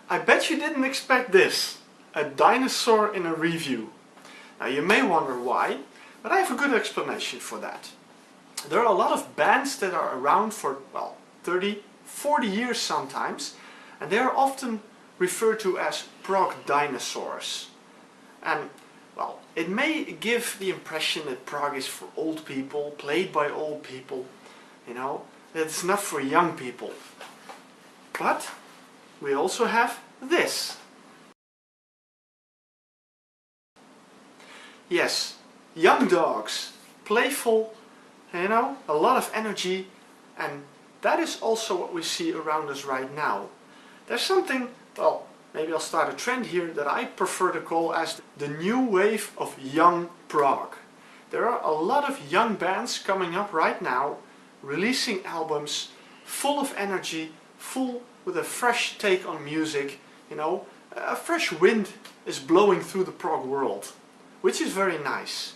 I bet you didn't expect this, a dinosaur in a review. Now you may wonder why, but I have a good explanation for that. There are a lot of bands that are around for, well, 30, 40 years sometimes, and they are often referred to as prog dinosaurs. And, well, it may give the impression that prog is for old people, played by old people, you know, that it's not for young people. But we also have this. Yes, young dogs, playful, you know, a lot of energy, and that is also what we see around us right now. There's something, well, maybe I'll start a trend here that I prefer to call as the new wave of young prog. There are a lot of young bands coming up right now, releasing albums full of energy, full with a fresh take on music, you know, a fresh wind is blowing through the prog world, which is very nice.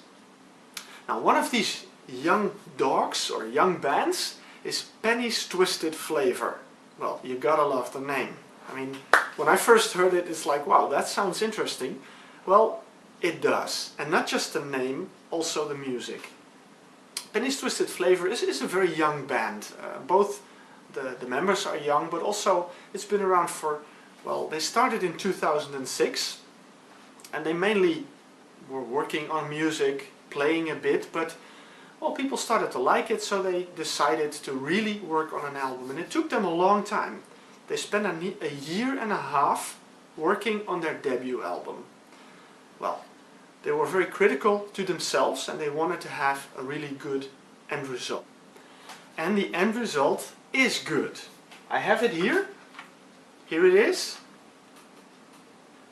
Now one of these young dogs or young bands is Penny's Twisted Flavour. Well, you gotta love the name. I mean, when I first heard it, it's like, wow, that sounds interesting. Well, it does. And not just the name, also the music. Penny's Twisted Flavour is a very young band. Both the members are young, but also it's been around for, well, they started in 2006. And they mainly were working on music, playing a bit, but well, people started to like it, so they decided to really work on an album. And it took them a long time. They spent a year and a half working on their debut album. Well, they were very critical to themselves and they wanted to have a really good end result. And the end result is good. I have it here. Here it is.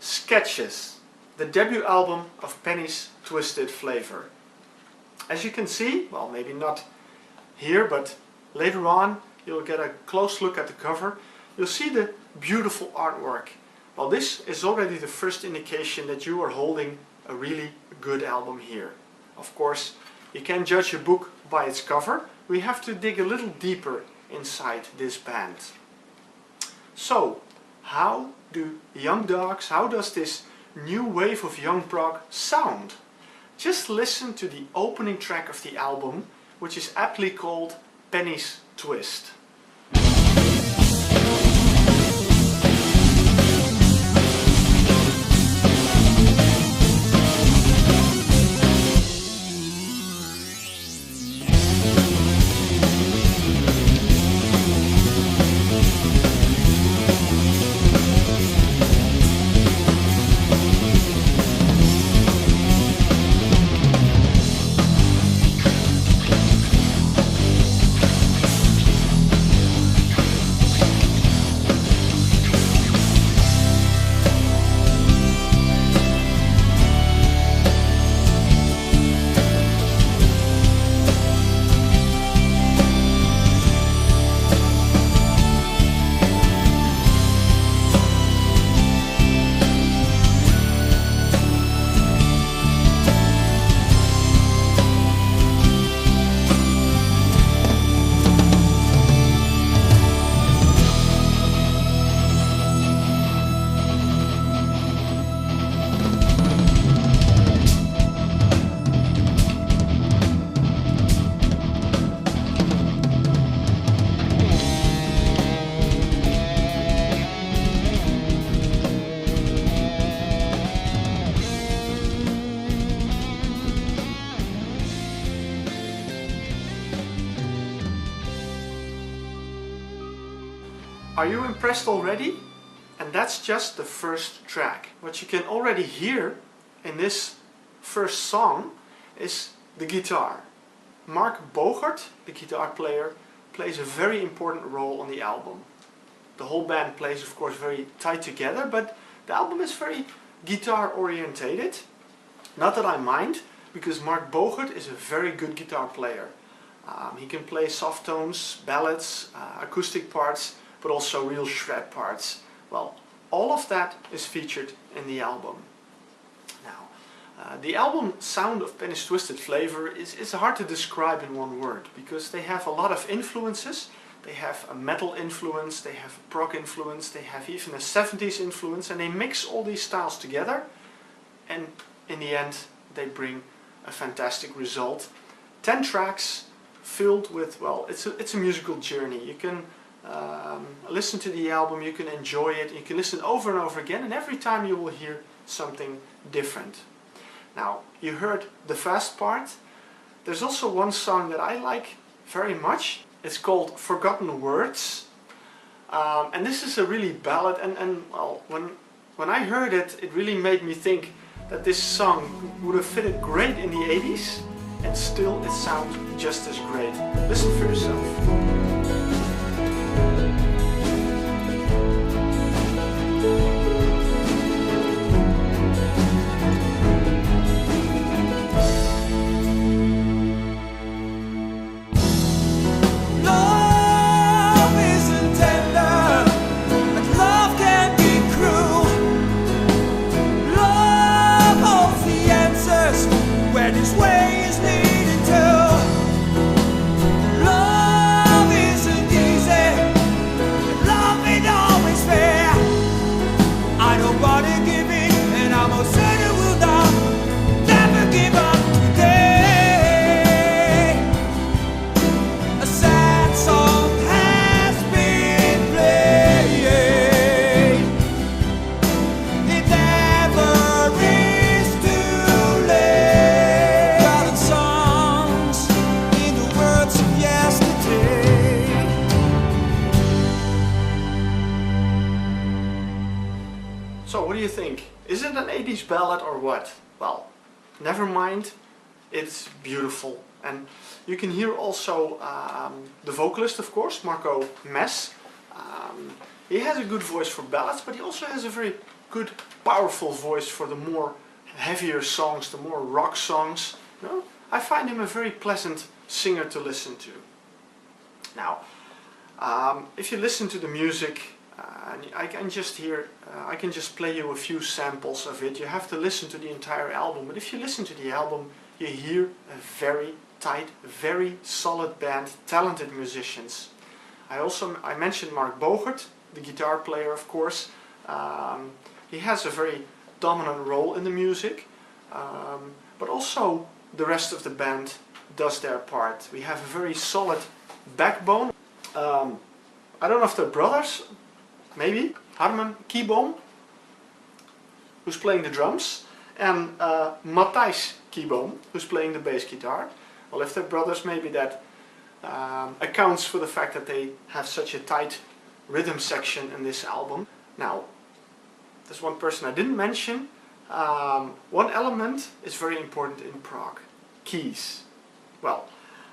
Sketches, the debut album of Penny's Twisted Flavour. As you can see, well, maybe not here, but later on you'll get a close look at the cover. You'll see the beautiful artwork. Well, this is already the first indication that you are holding a really good album here. Of course, you can't judge a book by its cover. We have to dig a little deeper inside this band. So, how do young dogs, how does this new wave of young prog sound? Just listen to the opening track of the album, which is aptly called Penny's Twist. Are you impressed already? And that's just the first track. What you can already hear in this first song is the guitar. Mark Bogert, the guitar player, plays a very important role on the album. The whole band plays, of course, very tight together, but the album is very guitar orientated. Not that I mind, because Mark Bogert is a very good guitar player. He can play soft tones, ballads, acoustic parts, but also real shred parts. Well, all of that is featured in the album. Now, the album sound of Penny's Twisted Flavour is hard to describe in one word, because they have a lot of influences they have a metal influence, they have a prog influence, they have even a 70s influence, and they mix all these styles together, and in the end they bring a fantastic result. 10 tracks filled with, well, it's a musical journey. You can listen to the album, you can enjoy it, you can listen over and over again, and every time you will hear something different. Now, you heard the fast part. There's also one song that I like very much. It's called Forgotten Words. And this is a really ballad, and well, when I heard it, it really made me think that this song would have fitted great in the 80s, and still it sounds just as great. Listen for yourself. So what do you think? Is it an 80s ballad or what? Well, never mind, it's beautiful. And you can hear also the vocalist, of course, Marco Mess. He has a good voice for ballads, but he also has a very good, powerful voice for the more heavier songs, the more rock songs. You know? I find him a very pleasant singer to listen to. Now, if you listen to the music, I can just play you a few samples of it. You have to listen to the entire album, but if you listen to the album, you hear a very tight, very solid band, talented musicians. I mentioned Mark Bogert, the guitar player, of course. He has a very dominant role in the music, but also the rest of the band does their part. We have a very solid backbone. I don't know if they're brothers, maybe. Harman Kieboom, who's playing the drums, and Matthijs Kieboom, who's playing the bass guitar. Well, if they're brothers, maybe that accounts for the fact that they have such a tight rhythm section in this album. Now, there's one person I didn't mention. One element is very important in prog: keys. Well,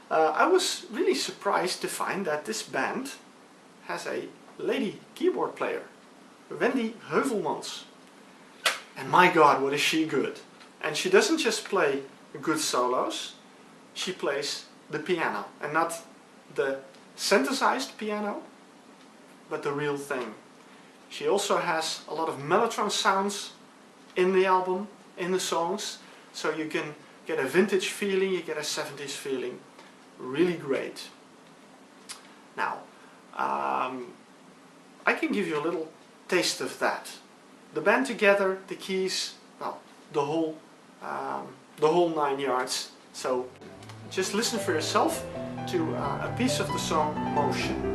I was really surprised to find that this band has a lady keyboard player, Wendy Heuvelmans. And my God, what is she good! And she doesn't just play good solos, she plays the piano, and not the synthesized piano, but the real thing. She also has a lot of mellotron sounds in the album, in the songs, so you can get a vintage feeling, you get a 70s feeling. Really great. Now, I can give you a little taste of that. The band together, the keys, well, the whole 9 yards. So just listen for yourself to a piece of the song Motion.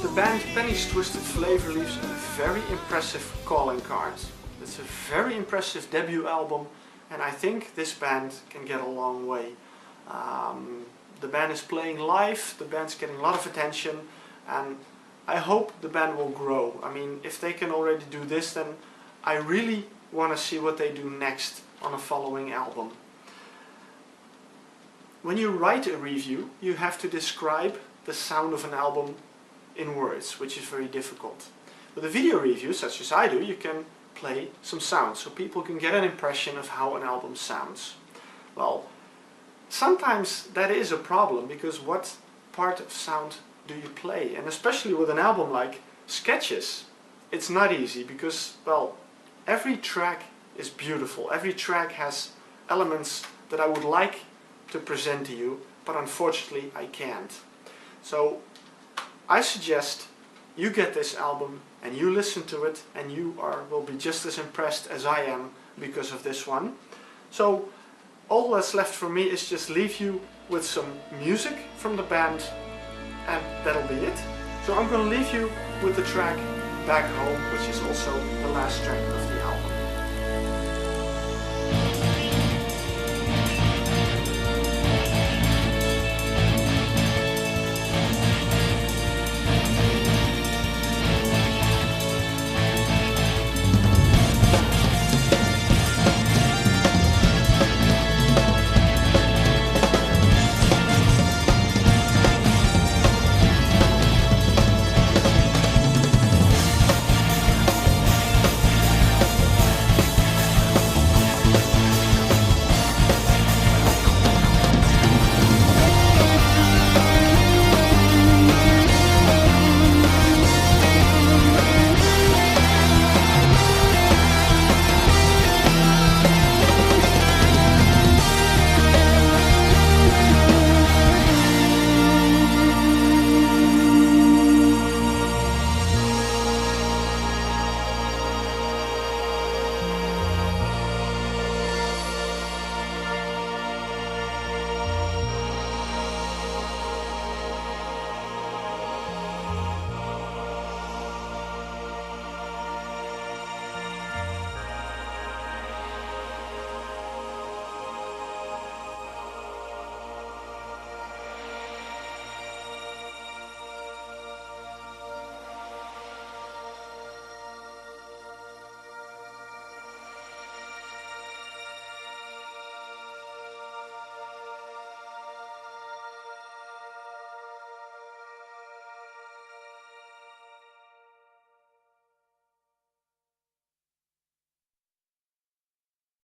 The band Penny's Twisted Flavour leaves a very impressive calling card. It's a very impressive debut album, and I think this band can get a long way. The band is playing live, the band's getting a lot of attention, and I hope the band will grow. I mean, if they can already do this, then I really want to see what they do next on a following album. When you write a review, you have to describe the sound of an album in words, which is very difficult. With a video review, such as I do, you can play some sounds so people can get an impression of how an album sounds. Well, sometimes that is a problem, because what part of sound do you play? And especially with an album like Sketches, it's not easy because, well, every track is beautiful. Every track has elements that I would like to present to you, but unfortunately I can't. So I suggest you get this album and you listen to it, and you will be just as impressed as I am because of this one. So all that's left for me is just leave you with some music from the band, and that'll be it. So I'm going to leave you with the track Back Home, which is also the last track of the album.